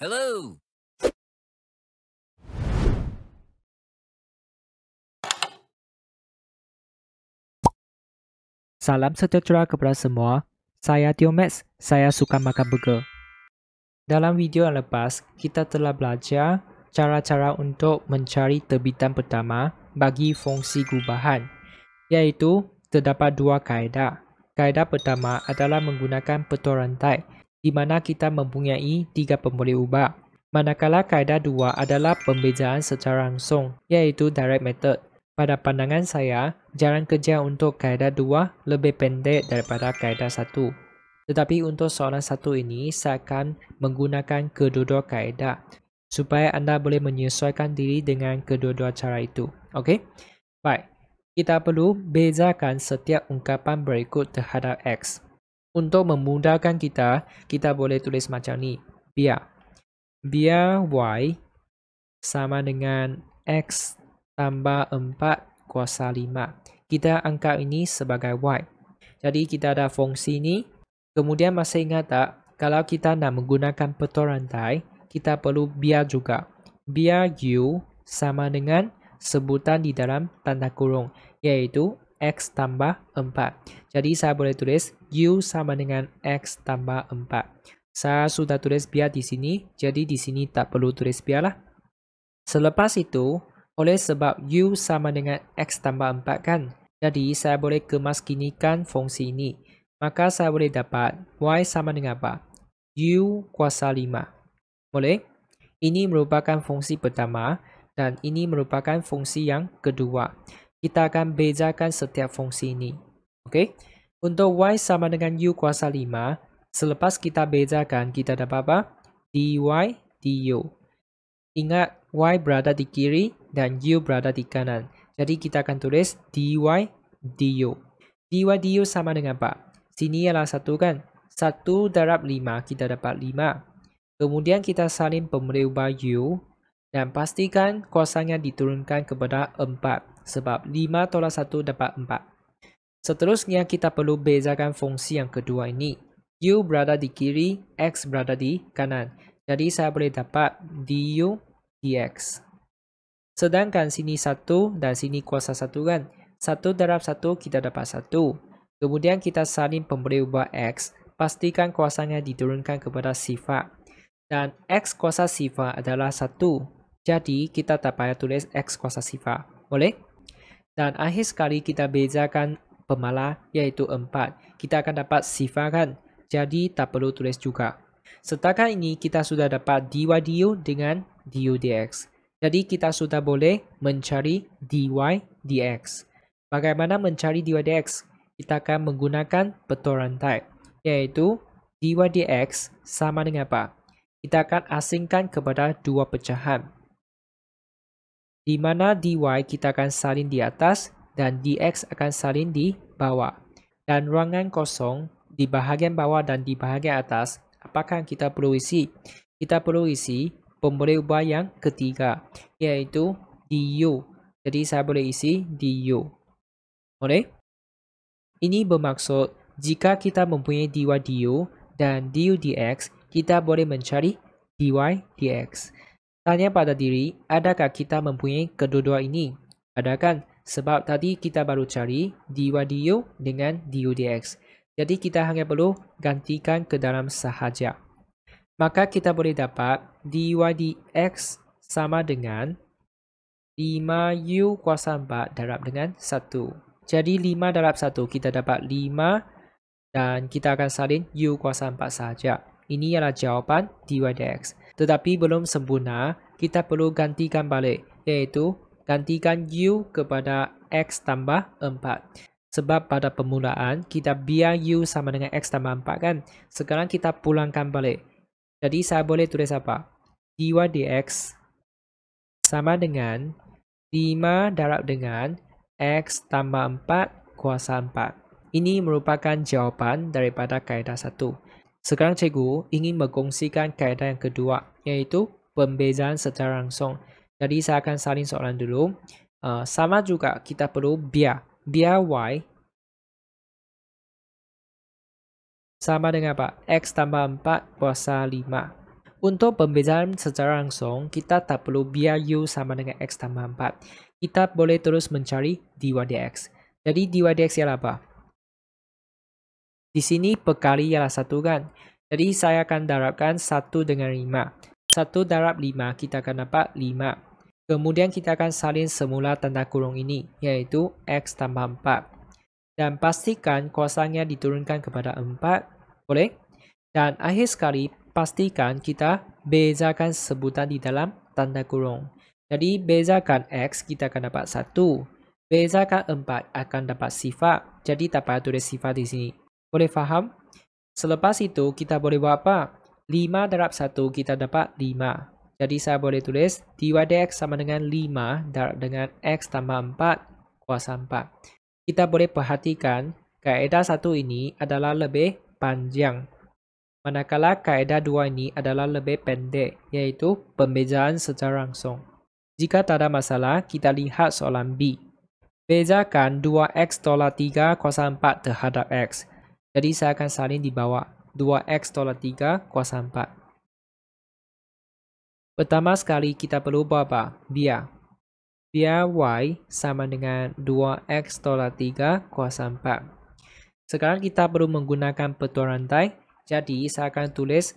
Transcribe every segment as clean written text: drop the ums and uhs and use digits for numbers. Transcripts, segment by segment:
Hello. Salam sejahtera kepada semua. Saya Tio Max. Saya suka makan burger. Dalam video yang lepas, kita telah belajar cara-cara untuk mencari terbitan pertama bagi fungsi gubahan, iaitu terdapat dua kaedah. Kaedah pertama adalah menggunakan petua rantai, di mana kita mempunyai 3 pemboleh ubah. Manakala kaedah dua adalah pembezaan secara langsung, iaitu direct method. Pada pandangan saya, jalan kerja untuk kaedah 2 lebih pendek daripada kaedah 1. Tetapi untuk soalan 1 ini, saya akan menggunakan kedua-dua kaedah supaya anda boleh menyesuaikan diri dengan kedua-dua cara itu. Okey? Baik, kita perlu bezakan setiap ungkapan berikut terhadap X. Untuk memudahkan kita, kita boleh tulis macam ni. Biar Y sama dengan X tambah 4 kuasa 5. Kita anggap ini sebagai Y. Jadi kita ada fungsi ini. Kemudian masih ingat tak, kalau kita nak menggunakan petua rantai, kita perlu biar juga. Biar U sama dengan sebutan di dalam tanda kurung, iaitu X tambah 4. Jadi saya boleh tulis U sama dengan X tambah 4. Saya sudah tulis biar di sini, jadi di sini tak perlu tulis biar lah. Selepas itu, oleh sebab U sama dengan X tambah 4 kan, jadi saya boleh kemaskinikan fungsi ini. Maka saya boleh dapat Y sama dengan apa? U kuasa 5. Boleh? Ini merupakan fungsi pertama dan ini merupakan fungsi yang kedua. Kita akan bezakan setiap fungsi ini. Okey? Untuk Y sama dengan U kuasa 5, selepas kita bezakan, kita dapat apa? dy du. Ingat, Y berada di kiri dan U berada di kanan. Jadi kita akan tulis dy du. Dy du sama dengan apa? Sini ialah 1 kan? 1 darab 5, kita dapat 5. Kemudian kita salin pemboleh ubah U dan pastikan kuasanya diturunkan kepada 4. Sebab 5 tolak 1 dapat 4. Seterusnya kita perlu bezakan fungsi yang kedua ini. U berada di kiri, X berada di kanan. Jadi saya boleh dapat du dx. Sedangkan sini 1 dan sini kuasa 1 kan? 1 darab 1 kita dapat 1. Kemudian kita salin pemboleh ubah X, pastikan kuasanya diturunkan kepada sifar. Dan X kuasa sifar adalah 1. Jadi kita tak payah tulis X kuasa sifar. Boleh? Dan akhir sekali kita bezakan pemalah, iaitu 4. Kita akan dapat sifar kan? Jadi tak perlu tulis juga. Setakat ini kita sudah dapat dy du dengan du dx. Jadi kita sudah boleh mencari dy dx. Bagaimana mencari dy dx? Kita akan menggunakan petua rantai, iaitu dy dx sama dengan apa? Kita akan asingkan kepada dua pecahan, di mana dy kita akan salin di atas dan dx akan salin di bawah. Dan ruangan kosong di bahagian bawah dan di bahagian atas, apakah kita perlu isi? Kita perlu isi pemboleh ubah yang ketiga, iaitu du. Jadi saya boleh isi du. Boleh? Ini bermaksud jika kita mempunyai dy du dan du dx, kita boleh mencari dy dx. Tanya pada diri, adakah kita mempunyai kedua-dua ini? Ada kan? Sebab tadi kita baru cari dy du dengan du dx. Jadi kita hanya perlu gantikan ke dalam sahaja. Maka kita boleh dapat dy dx sama dengan 5u kuasa 4 darab dengan 1. Jadi 5 darab 1 kita dapat 5 dan kita akan salin u kuasa 4 sahaja. Ini ialah jawapan dy dx. Tetapi belum sempurna, kita perlu gantikan balik, iaitu gantikan u kepada x tambah 4. Sebab pada permulaan kita biar u sama dengan x tambah 4 kan. Sekarang kita pulangkan balik. Jadi saya boleh tulis apa? Dy dx sama dengan 5 darab dengan X tambah 4 kuasa 4. Ini merupakan jawapan daripada kaedah 1. Sekarang cikgu ingin berkongsikan kaedah yang kedua, iaitu pembezaan secara langsung. Jadi saya akan salin soalan dulu. Sama juga kita perlu biar. Biar Y sama dengan apa? X tambah 4 kuasa 5. Untuk pembezaan secara langsung, kita tak perlu biar U sama dengan X tambah 4. Kita boleh terus mencari dy dx. Jadi dy dx ialah apa? Di sini perkali ialah 1 kan? Jadi saya akan darabkan 1 dengan 5. 1 darab 5, kita akan dapat 5. Kemudian kita akan salin semula tanda kurung ini, iaitu X tambah 4. Dan pastikan kuasanya diturunkan kepada 4. Boleh? Dan akhir sekali, pastikan kita bezakan sebutan di dalam tanda kurung. Jadi bezakan X, kita akan dapat 1. Bezakan 4 akan dapat sifar. Jadi tak payah tulis sifar di sini. Boleh faham? Selepas itu, kita boleh buat apa? 5 darab 1, kita dapat 5. Jadi saya boleh tulis dy dx sama dengan 5 darab dengan X tambah 4 kuasa 4. Kita boleh perhatikan, kaedah 1 ini adalah lebih panjang. Manakala kaedah 2 ini adalah lebih pendek, iaitu pembezaan secara langsung. Jika tak ada masalah, kita lihat soalan B. Bezakan 2x tolak 3 kuasa 4 terhadap X. Jadi saya akan salin di bawah 2x tolak 3 kuasa 4. Pertama sekali kita perlu buat apa? Biar y sama dengan 2x tolak 3 kuasa 4. Sekarang kita perlu menggunakan petua rantai. Jadi saya akan tulis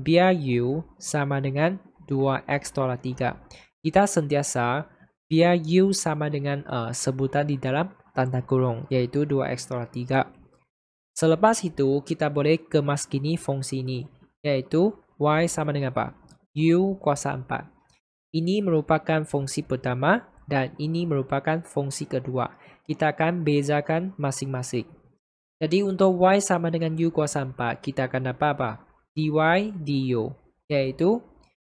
biar u sama dengan 2x tolak 3. Kita sentiasa biar u sama dengan sebutan di dalam tanda kurung, yaitu 2x tolak 3. Selepas itu, kita boleh kemaskini fungsi ini, yaitu y sama dengan apa? U kuasa 4. Ini merupakan fungsi pertama dan ini merupakan fungsi kedua. Kita akan bezakan masing-masing. Jadi untuk y sama dengan u kuasa 4, kita akan dapat apa? Dy du, yaitu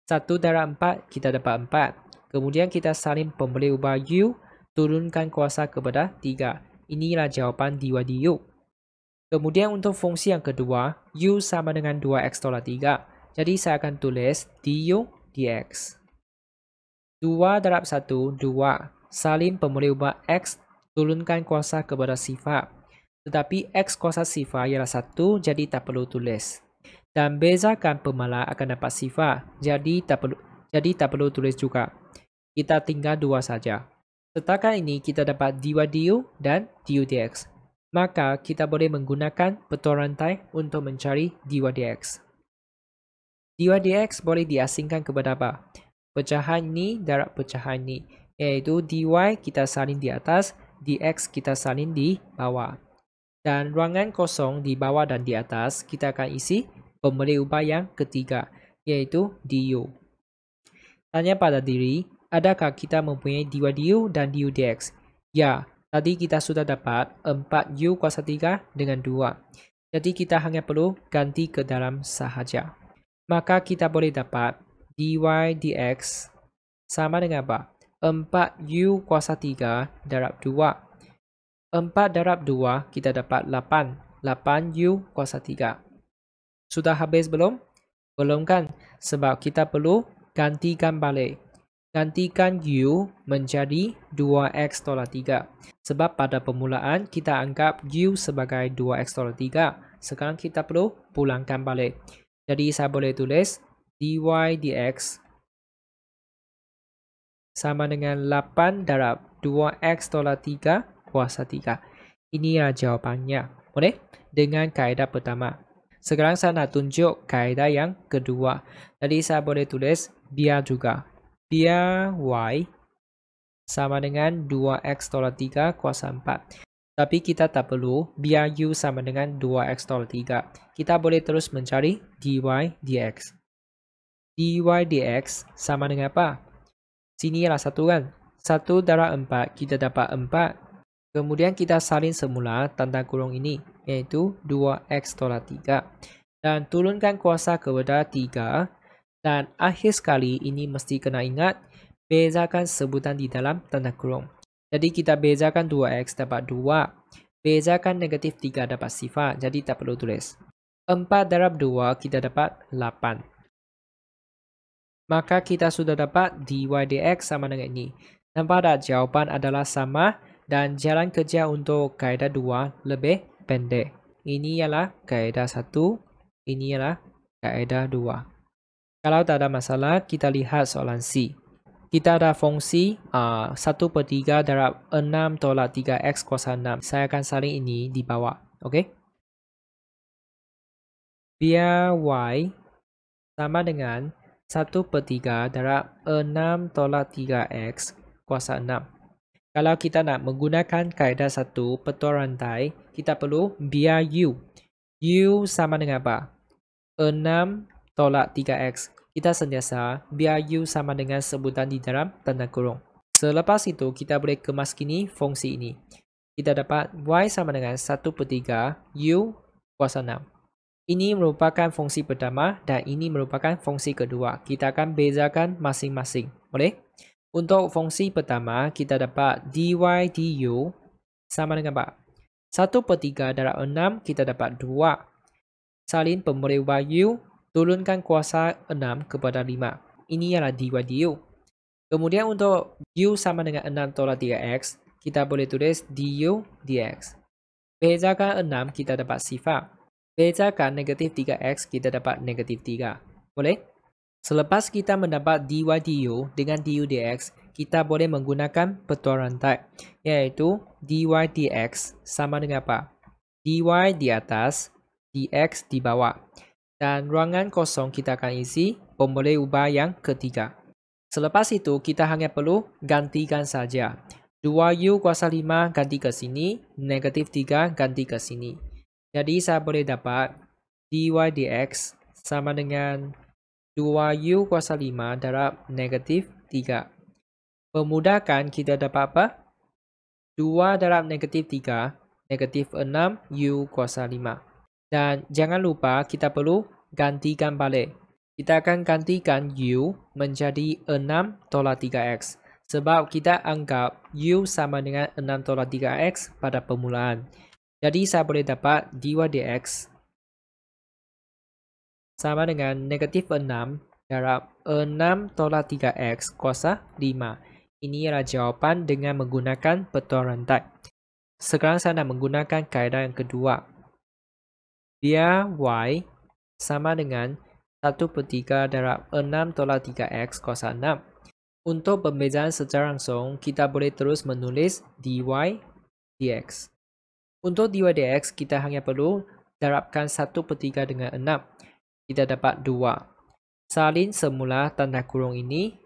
1 darab 4, kita dapat 4. Kemudian kita salin pembeli ubah u, turunkan kuasa kepada 3. Inilah jawapan dy du. Kemudian untuk fungsi yang kedua, u sama dengan 2x tolak 3. Jadi saya akan tulis du dx. 2 darab 1, 2. Salin pembeli ubah x, turunkan kuasa kepada sifar. Tetapi x kuasa sifar ialah 1, jadi tak perlu tulis. Dan bezakan pemalar akan dapat sifar, jadi tak perlu tulis juga. Kita tinggal 2 saja. Setakat ini kita dapat dy du dan du dx. Maka kita boleh menggunakan petua rantai untuk mencari dy dx. Dy dx boleh diasingkan kepada apa? Pecahan ini darab pecahan ini, yaitu dy kita salin di atas, dx kita salin di bawah. Dan ruangan kosong di bawah dan di atas kita akan isi pemberi ubah yang ketiga, yaitu du. Tanya pada diri, adakah kita mempunyai dy du dan du dx? Ya. Tadi kita sudah dapat 4u kuasa 3 dengan 2. Jadi kita hanya perlu ganti ke dalam sahaja. Maka kita boleh dapat dy dx sama dengan apa? 4u kuasa 3 darab 2. 4 darab 2 kita dapat 8. 8u kuasa 3. Sudah habis belum? Belum kan? Sebab kita perlu gantikan balik. Gantikan u menjadi 2x tolak 3. Sebab pada permulaan kita anggap u sebagai 2x tolak 3. Sekarang kita perlu pulangkan balik. Jadi saya boleh tulis dy dx sama dengan 8 darab 2x tolak 3 kuasa 3. Inilah jawapannya. Boleh? Dengan kaedah pertama. Sekarang saya nak tunjuk kaedah yang kedua. Jadi saya boleh tulis biar juga. Biar y sama dengan 2x tolak 3 kuasa 4. Tapi kita tak perlu biar u sama dengan 2x tolak 3. Kita boleh terus mencari dy dx. Dy dx sama dengan apa? Sini ialah 1 kan? 1 darab 4, kita dapat 4. Kemudian kita salin semula tanda kurung ini, yaitu 2x tolak 3. Dan turunkan kuasa kepada 3. Dan akhir sekali ini mesti kena ingat, bezakan sebutan di dalam tanda kurung. Jadi kita bezakan 2x dapat 2. Bezakan negatif 3 dapat sifar, jadi tak perlu tulis. 4 darab 2 kita dapat 8. Maka kita sudah dapat dy dx sama dengan ini. Nampak tak jawapan adalah sama dan jalan kerja untuk kaedah 2 lebih pendek. Ini ialah kaedah 1, ini ialah kaedah 2. Kalau tak ada masalah, kita lihat soalan C. Kita ada fungsi 1/3 darab 6 tolak 3x kuasa 6. Saya akan salin ini di bawah. Okey? Biar y sama dengan 1/3 darab 6 tolak 3x kuasa 6. Kalau kita nak menggunakan kaedah 1 petua rantai, kita perlu biar u. U sama dengan apa? 6 tolak 3x. Kita sentiasa biar u sama dengan sebutan di dalam tanda kurung. Selepas itu, kita boleh kemaskini fungsi ini. Kita dapat y sama dengan 1/3 u kuasa 6. Ini merupakan fungsi pertama dan ini merupakan fungsi kedua. Kita akan bezakan masing-masing. Boleh? Untuk fungsi pertama, kita dapat dy du sama dengan apa? 1/3 darab 6, kita dapat 2. Salin pemboleh ubah u, turunkan kuasa 6 kepada 5. Ini ialah dy du. Kemudian untuk u sama dengan 6 tolak 3x, kita boleh tulis du dx. Bezakan 6, kita dapat sifar. Bezakan negatif 3x, kita dapat negatif 3. Boleh? Selepas kita mendapat dy du dengan du dx, kita boleh menggunakan petua rantai, iaitu dy dx sama dengan apa? Dy di atas, dx di bawah. Dan ruangan kosong kita akan isi pemboleh ubah yang ketiga. Selepas itu, kita hanya perlu gantikan saja. 2u kuasa 5 ganti ke sini, negatif 3 ganti ke sini. Jadi saya boleh dapat dy dx sama dengan 2u kuasa 5 darab negatif 3. Memudahkan, kita dapat apa? 2 darab negatif 3, negatif 6u kuasa 5. Dan jangan lupa kita perlu gantikan balik. Kita akan gantikan u menjadi 6 tolak 3x. Sebab kita anggap u sama dengan 6 tolak 3x pada permulaan. Jadi saya boleh dapat dy dx sama dengan negatif 6 darab 6 tolak 3x kuasa 5. Ini adalah jawapan dengan menggunakan petua rantai. Sekarang saya nak menggunakan kaedah yang kedua. Biar y sama dengan 1/3 darab 6 tolak 3x kuasa 6. Untuk pembezaan secara langsung, kita boleh terus menulis dy dx. Untuk dy dx, kita hanya perlu darabkan 1/3 dengan 6. Kita dapat 2. Salin semula tanda kurung ini,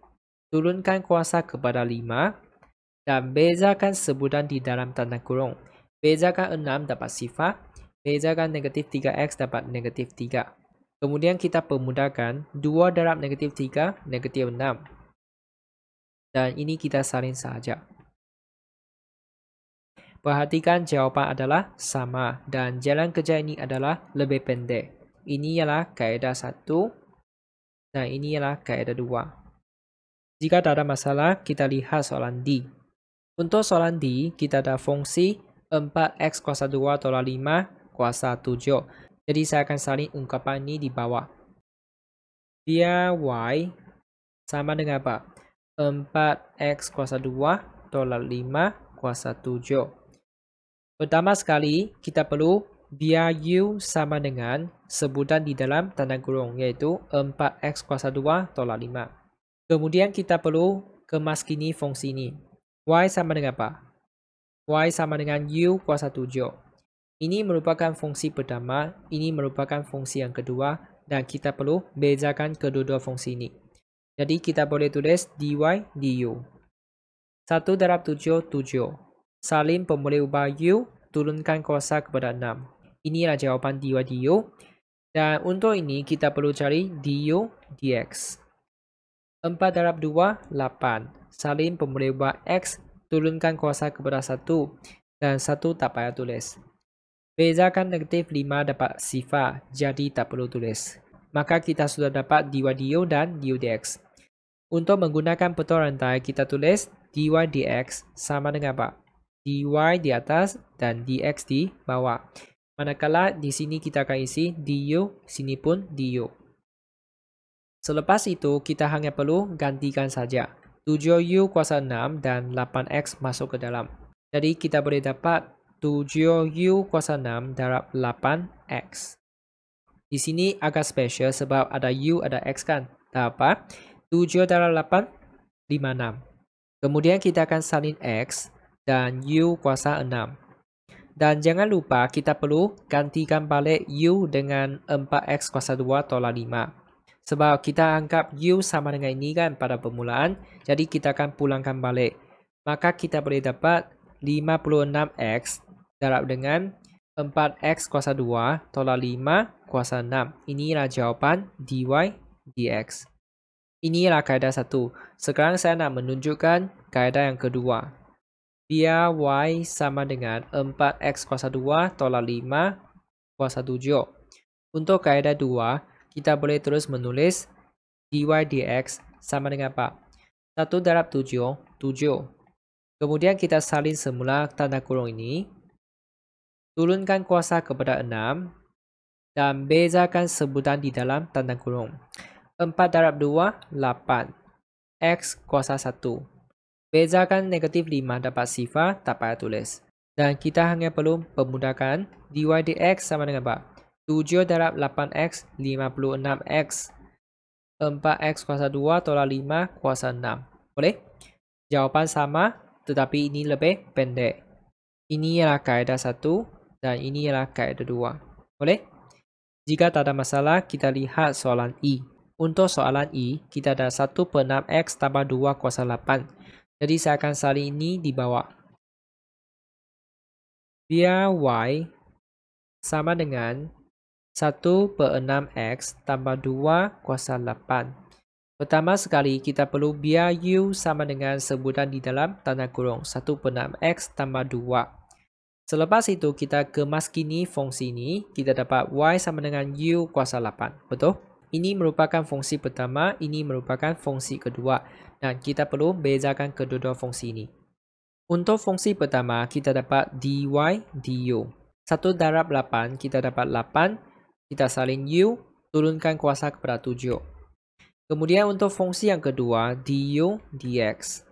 turunkan kuasa kepada 5, dan bezakan sebutan di dalam tanda kurung. Bezakan 6 dapat sifar, bezakan negatif 3x dapat negatif 3. Kemudian kita permudahkan, 2 darab negatif 3, negatif 6. Dan ini kita salin saja. Perhatikan jawapan adalah sama dan jalan kerja ini adalah lebih pendek. Ini ialah kaedah 1 dan ini ialah kaedah 2. Jika tak ada masalah, kita lihat soalan D. Untuk soalan D, kita ada fungsi 4x kuasa 2 tolak 5 kuasa 7. Jadi saya akan salin ungkapan ini di bawah. Biar y sama dengan apa? 4x kuasa 2 tolak 5 kuasa 7. Pertama sekali, kita perlu biar u sama dengan sebutan di dalam tanda kurung, iaitu 4x kuasa 2 tolak 5. Kemudian kita perlu kemaskini fungsi ini. Y sama dengan apa? Y sama dengan u kuasa 7. Ini merupakan fungsi pertama, ini merupakan fungsi yang kedua, dan kita perlu bezakan kedua-dua fungsi ini. Jadi kita boleh tulis dy du. 1 darab 7, 7. Salin pemboleh ubah u, turunkan kuasa kepada 6. Inilah jawapan dy du. Dan untuk ini kita perlu cari du dx. 4 darab 2, 8. Salin pemboleh ubah x, turunkan kuasa kepada 1. Dan 1 tak payah tulis. Bezakan negatif 5 dapat sifar, jadi tak perlu tulis. Maka kita sudah dapat dy du dan du dx. Untuk menggunakan petua rantai, kita tulis dy dx sama dengan apa? Dy di atas dan dx di bawah. Manakala di sini kita akan isi du, sini pun du. Selepas itu, kita hanya perlu gantikan saja. 7u kuasa 6 dan 8x masuk ke dalam. Jadi kita boleh dapat 7u kuasa 6 darab 8x. Di sini agak spesial sebab ada u, ada x kan. apa? 7 darab 8, 56. Kemudian kita akan salin X dan U kuasa 6. Dan jangan lupa kita perlu gantikan balik U dengan 4X kuasa 2 tolak 5. Sebab kita anggap U sama dengan ini kan pada permulaan. Jadi kita akan pulangkan balik. Maka kita boleh dapat 56X darab dengan 4X kuasa 2 tolak 5 kuasa 6. Inilah jawapan dy dx. Inilah kaedah 1. Sekarang saya nak menunjukkan kaedah yang kedua. Biar y sama dengan 4x kuasa 2 tolak 5 kuasa 7. Untuk kaedah 2, kita boleh terus menulis dy dx sama dengan apa? 1 darab 7, 7. Kemudian kita salin semula tanda kurung ini. Turunkan kuasa kepada 6. Dan bezakan sebutan di dalam tanda kurung. 4 darab 2, 8. X kuasa 1. Bezakan negatif 5 dapat sifar, tak payah tulis. Dan kita hanya perlu permudahkan dy dx sama dengan apa? 7 darab 8x, 56x. 4x kuasa 2 tolak 5 kuasa 6. Boleh? Jawapan sama, tetapi ini lebih pendek. Ini ialah kaedah 1 dan ini ialah kaedah 2. Boleh? Jika tak ada masalah, kita lihat soalan I. Untuk soalan I, kita ada 1 per 6x tambah 2 kuasa 8. Jadi saya akan salin ini di bawah. Biar y sama dengan 1 per 6x tambah 2 kuasa 8. Pertama sekali kita perlu biar u sama dengan sebutan di dalam tanda kurung 1 per 6x tambah 2. Selepas itu kita kemaskini fungsi ini, kita dapat y sama dengan u kuasa 8. Betul? Ini merupakan fungsi pertama, ini merupakan fungsi kedua. Dan kita perlu bezakan kedua-dua fungsi ini. Untuk fungsi pertama, kita dapat dy du. 1 darab 8, kita dapat 8. Kita salin u, turunkan kuasa kepada 7. Kemudian untuk fungsi yang kedua, du dx.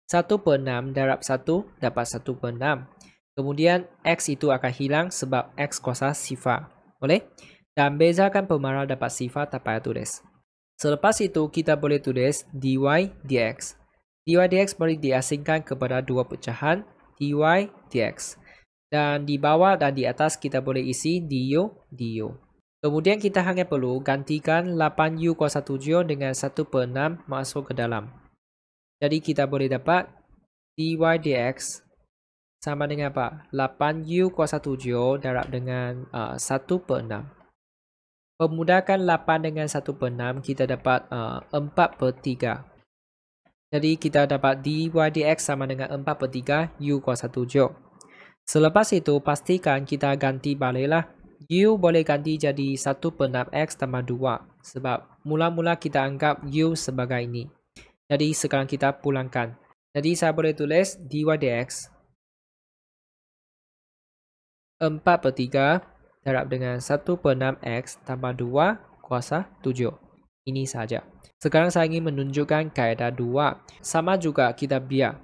1 per 6 darab 1 dapat 1 per 6. Kemudian x itu akan hilang sebab x kuasa sifar. Boleh? Dan bezakan pemarah dapat sifar, tak payah tulis. Selepas itu, kita boleh tulis dy dx. Dy dx boleh diasingkan kepada dua pecahan dy dx. Dan di bawah dan di atas kita boleh isi du du. Kemudian kita hanya perlu gantikan 8u kuasa 7 dengan 1 per 6 masuk ke dalam. Jadi kita boleh dapat dy dx sama dengan apa? 8u kuasa 7 darab dengan 1 per 6. Permudahkan 8 dengan 1 per 6, kita dapat 4 per 3. Jadi kita dapat dy dx sama dengan 4 per 3 u kuasa 7. Selepas itu, pastikan kita ganti baliklah. U boleh ganti jadi 1 per 6x tambah 2. Sebab mula-mula kita anggap u sebagai ini. Jadi sekarang kita pulangkan. Jadi saya boleh tulis dy dx 4 per 3 darab dengan 1 per 6x tambah 2 kuasa 7. Ini saja. Sekarang saya ingin menunjukkan kaedah 2. Sama juga kita biar.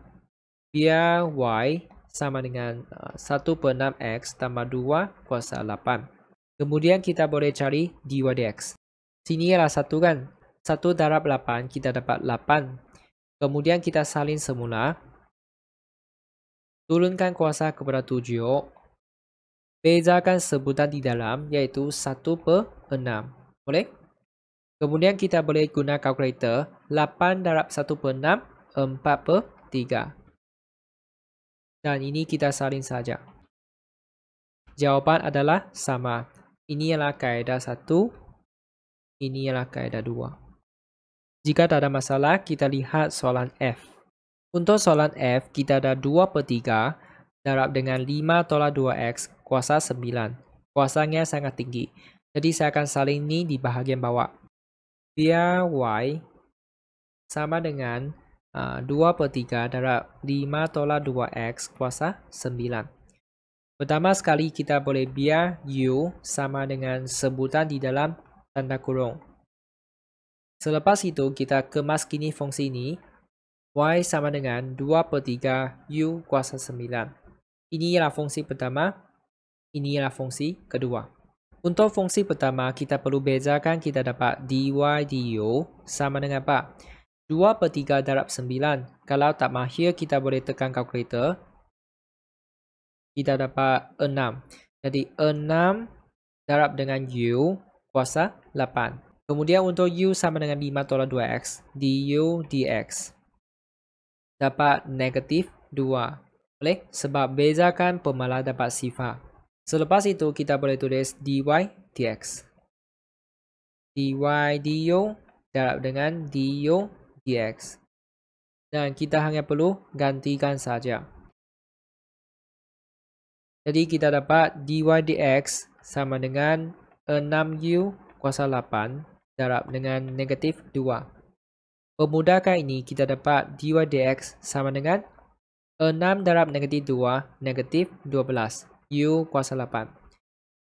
Biar y sama dengan 1 per 6x tambah 2 kuasa 8. Kemudian kita boleh cari dy dx. Sini ialah 1 kan? 1 darab 8 kita dapat 8. Kemudian kita salin semula. Turunkan kuasa kepada 7. Bezakan sebutan di dalam iaitu 1 per 6. Boleh? Kemudian kita boleh guna kalkulator. 8 darab 1 per 6, 4 per 3. Dan ini kita salin saja. Jawapan adalah sama. Ini ialah kaedah 1. Ini ialah kaedah 2. Jika tak ada masalah, kita lihat soalan F. Untuk soalan F, kita ada 2 per 3 darab dengan 5 tolak 2x kuasa 9. Kuasanya sangat tinggi. Jadi saya akan salin ini di bahagian bawah. Biar y sama dengan 2 per 3 darab 5 tolak 2x kuasa 9. Pertama sekali kita boleh biar u sama dengan sebutan di dalam tanda kurung. Selepas itu kita kemaskini fungsi ini. Y sama dengan 2 per 3 u kuasa 9. Ini ialah fungsi pertama. Ini ialah fungsi kedua. Untuk fungsi pertama, kita perlu bezakan, kita dapat dy du sama dengan apa? 2/3 darab 9. Kalau tak mahir, kita boleh tekan kalkulator. Kita dapat 6. Jadi 6 darab dengan u kuasa 8. Kemudian untuk u sama dengan 5 tolak 2x, du dx. Dapat negatif 2. Boleh? Sebab bezakan pemalas dapat sifar. Selepas itu, kita boleh tulis dy dx. Dy du darab dengan du dx. Dan kita hanya perlu gantikan saja. Jadi kita dapat dy dx sama dengan 6u kuasa 8 darab dengan negatif 2. Memudahkan ini, kita dapat dy dx sama dengan 6 darab negatif 2, negatif 12, u kuasa 8.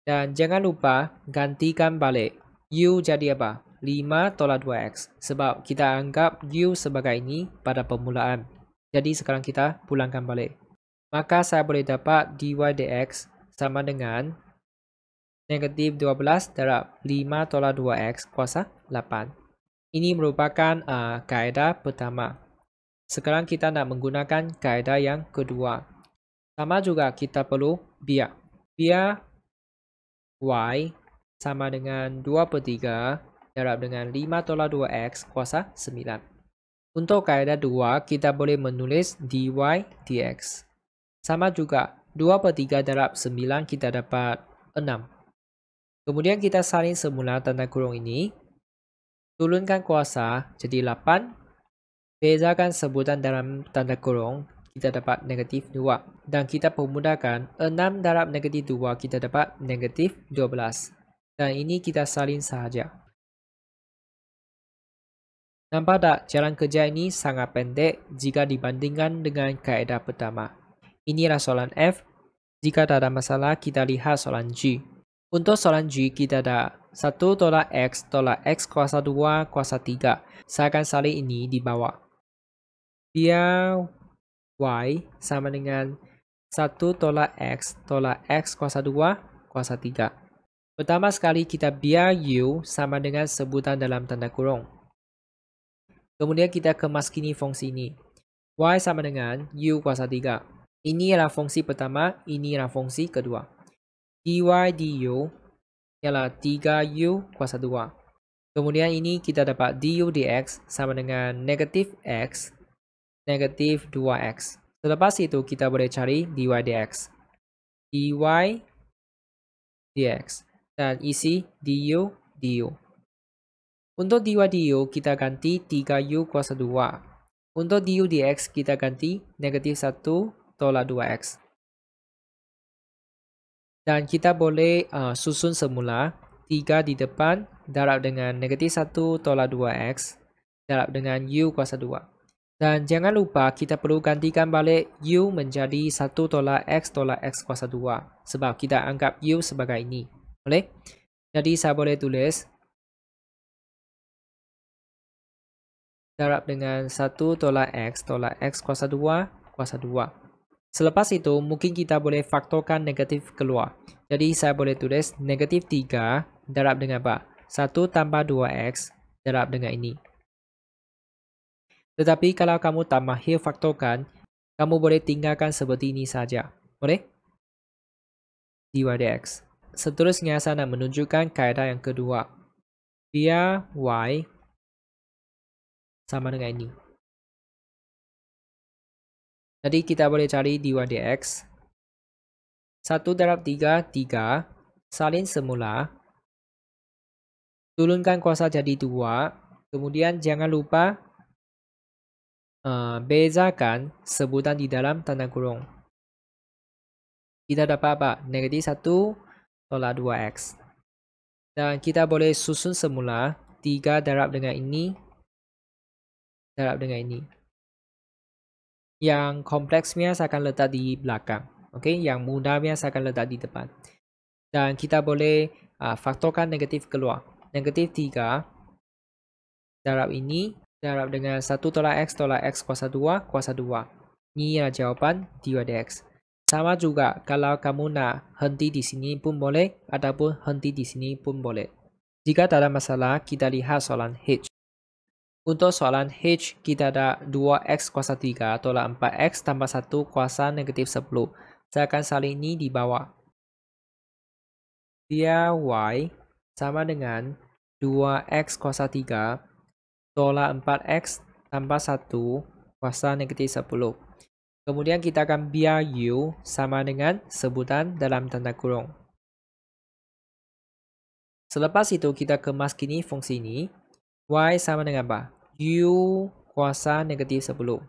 Dan jangan lupa gantikan balik. U jadi apa? 5 tolak 2x. Sebab kita anggap u sebagai ini pada permulaan. Jadi sekarang kita pulangkan balik. Maka saya boleh dapat dy dx sama dengan negatif 12 darab 5 tolak 2x kuasa 8. Ini merupakan kaedah pertama. Sekarang kita nak menggunakan kaedah yang kedua. Sama juga kita perlu biar. Biar y sama dengan 2/3 darab dengan 5 tolak 2x kuasa 9. Untuk kaedah 2, kita boleh menulis dy dx. Sama juga 2/3 darab 9 kita dapat 6. Kemudian kita salin semula tanda kurung ini. Turunkan kuasa jadi 8. Bezakan sebutan dalam tanda kurung, kita dapat negatif 2. Dan kita permudahkan 6 darab negatif 2, kita dapat negatif 12. Dan ini kita salin sahaja. Nampak tak jalan kerja ini sangat pendek jika dibandingkan dengan kaedah pertama. Inilah soalan F. Jika tak ada masalah, kita lihat soalan G. Untuk soalan G, kita ada 1 tolak x kuasa 2 kuasa 3. Saya akan salin ini di bawah. Biar y sama dengan 1 tolak x kuasa 2 kuasa 3. Pertama sekali kita biar u sama dengan sebutan dalam tanda kurung. Kemudian kita kemaskini fungsi ini. Y sama dengan u kuasa 3. Ini adalah fungsi pertama, ini adalah fungsi kedua. Dy du ialah 3u kuasa 2. Kemudian ini kita dapat du dx sama dengan negatif x, negatif 2x. Selepas itu kita boleh cari dy dx. Dy dx. Dan isi du du. Untuk dy du kita ganti 3u kuasa 2. Untuk du dx kita ganti negatif 1 tolak 2x. Dan kita boleh susun semula 3 di depan darab dengan negatif 1 tolak 2x darab dengan u kuasa 2. Dan jangan lupa kita perlu gantikan balik u menjadi 1 tolak x kuasa 2. Sebab kita anggap u sebagai ini. Boleh? Jadi saya boleh tulis darab dengan 1 tolak x kuasa 2 kuasa 2. Selepas itu, mungkin kita boleh faktorkan negatif keluar. Jadi, saya boleh tulis negatif 3 darab dengan apa? 1 tambah 2x darab dengan ini. Tetapi, kalau kamu tak mahir faktorkan, kamu boleh tinggalkan seperti ini saja. Boleh? Dy dx. Seterusnya, saya nak menunjukkan kaedah yang kedua. Biar y sama dengan ini. Jadi kita boleh cari dy dx. 1 darab 3, 3. Salin semula. Turunkan kuasa jadi 2. Kemudian jangan lupa bezakan sebutan di dalam tanda kurung. Kita dapat apa? Negatif 1 tolak 2x. Dan kita boleh susun semula 3 darab dengan ini. Darab dengan ini. Yang kompleksnya saya akan letak di belakang. Okay? Yang mudahnya saya akan letak di depan. Dan kita boleh faktorkan negatif keluar. Negatif 3 darab ini darab dengan 1 tolak x kuasa 2 kuasa 2. Ini adalah jawapan dy dx. Sama juga kalau kamu nak henti di sini pun boleh ataupun henti di sini pun boleh. Jika tak ada masalah, kita lihat soalan H. Untuk soalan H, kita ada 2x kuasa 3 tolak 4x tambah 1 kuasa negatif 10. Saya akan salin ini di bawah. Dia y sama dengan 2x kuasa 3 tolak 4x tambah 1 kuasa negatif 10. Kemudian kita akan biar u sama dengan sebutan dalam tanda kurung. Selepas itu kita kemas kini fungsi ini. Y sama dengan apa? U kuasa negatif 10.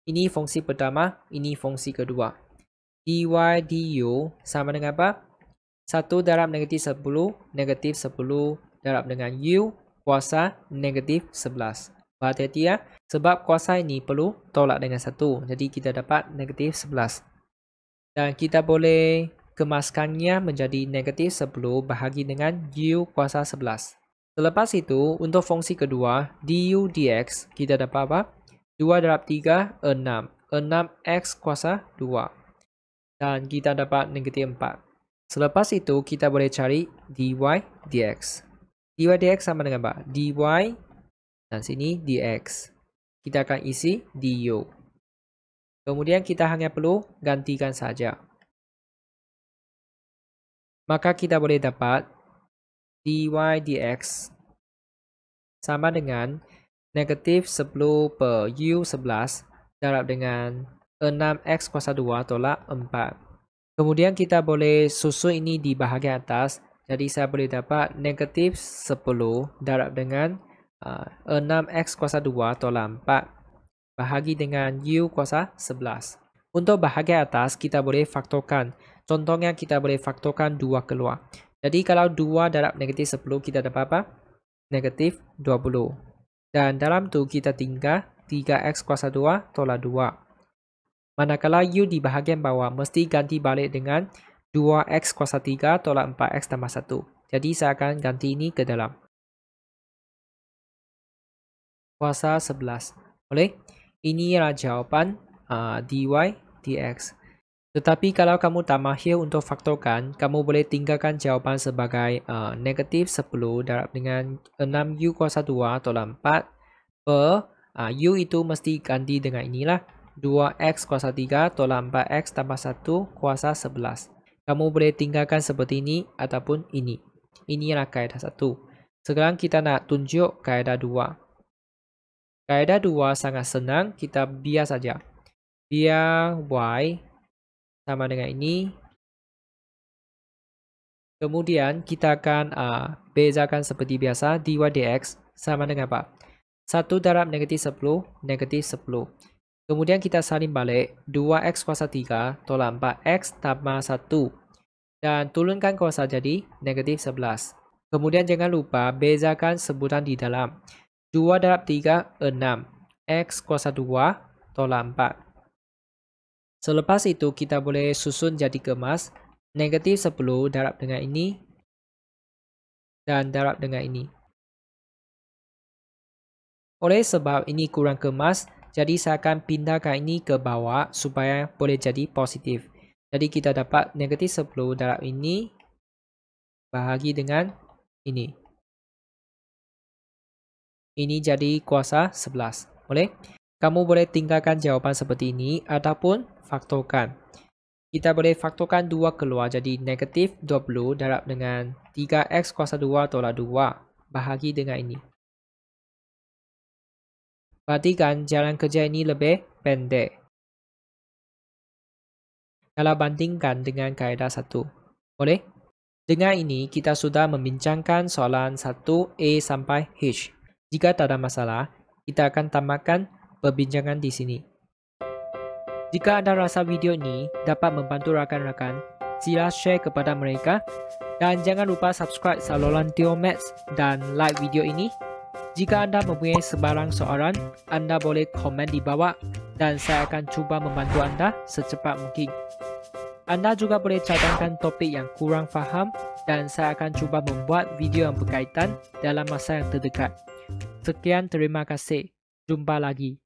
Ini fungsi pertama, ini fungsi kedua. dy du sama dengan apa? 1 darab negatif 10, negatif 10 darab dengan u kuasa negatif 11. Berhati-hati ya, sebab kuasa ini perlu tolak dengan 1. Jadi kita dapat negatif 11. Dan kita boleh kemaskannya menjadi negatif 10 bahagi dengan u kuasa 11. Selepas itu, untuk fungsi kedua, du dx, kita dapat apa? 2 darab 3, 6. 6x kuasa 2. Dan kita dapat negatif 4. Selepas itu, kita boleh cari dy dx. dy dx sama dengan apa? dy dan sini dx. Kita akan isi du. Kemudian kita hanya perlu gantikan saja. Maka kita boleh dapat dy dx sama dengan negatif 10 per u11 darab dengan 6x kuasa 2 tolak 4. Kemudian kita boleh susun ini di bahagian atas. Jadi saya boleh dapat negatif 10 darab dengan 6x kuasa 2 tolak 4 bahagi dengan u kuasa 11. Untuk bahagian atas kita boleh faktorkan. Contohnya kita boleh faktorkan 2 keluar. Jadi kalau 2 darab negatif 10 kita dapat apa? Negatif 20. Dan dalam tu kita tinggal 3x kuasa 2 tolak 2. Manakala u di bahagian bawah mesti ganti balik dengan 2x kuasa 3 tolak 4x tambah 1. Jadi saya akan ganti ini ke dalam. Kuasa 11. Boleh? Ini adalah jawapan dy dx. Tetapi kalau kamu tak mahir untuk faktorkan, kamu boleh tinggalkan jawapan sebagai negatif 10 darab dengan 6u kuasa 2 tolak 4 per u itu mesti ganti dengan inilah 2x kuasa 3 tolak 4x tambah 1 kuasa 11. Kamu boleh tinggalkan seperti ini ataupun ini. Ini adalah kaedah 1. Sekarang kita nak tunjuk kaedah 2. Kaedah 2 sangat senang, kita biar saja. Biar y sama dengan ini. Kemudian kita akan bezakan seperti biasa. Dy dx sama dengan apa? 1 darab negatif 10, negatif 10. Kemudian kita salin balik 2x kuasa 3 tolak 4x tambah 1. Dan turunkan kuasa jadi negatif 11. Kemudian jangan lupa bezakan sebutan di dalam. 2 darab 3, 6. X kuasa 2 tolak 4. Selepas itu kita boleh susun jadi kemas. Negatif 10 darab dengan ini. Dan darab dengan ini. Oleh sebab ini kurang kemas, jadi saya akan pindahkan ini ke bawah supaya boleh jadi positif. Jadi kita dapat negatif 10 darab ini bahagi dengan ini. Ini jadi kuasa 11. Boleh? Kamu boleh tinggalkan jawapan seperti ini ataupun faktorkan. Kita boleh faktorkan 2 keluar jadi negatif 20 darab dengan 3x kuasa 2 tolak 2 bahagi dengan ini. Perhatikan jalan kerja ini lebih pendek kalau bandingkan dengan kaedah 1. Boleh? Dengan ini kita sudah membincangkan soalan 1A sampai H. Jika tak ada masalah, kita akan tamatkan perbincangan di sini. Jika anda rasa video ini dapat membantu rakan-rakan, sila share kepada mereka dan jangan lupa subscribe saluran Tio Maths dan like video ini. Jika anda mempunyai sebarang soalan, anda boleh komen di bawah dan saya akan cuba membantu anda secepat mungkin. Anda juga boleh cadangkan topik yang kurang faham dan saya akan cuba membuat video yang berkaitan dalam masa yang terdekat. Sekian, terima kasih. Jumpa lagi.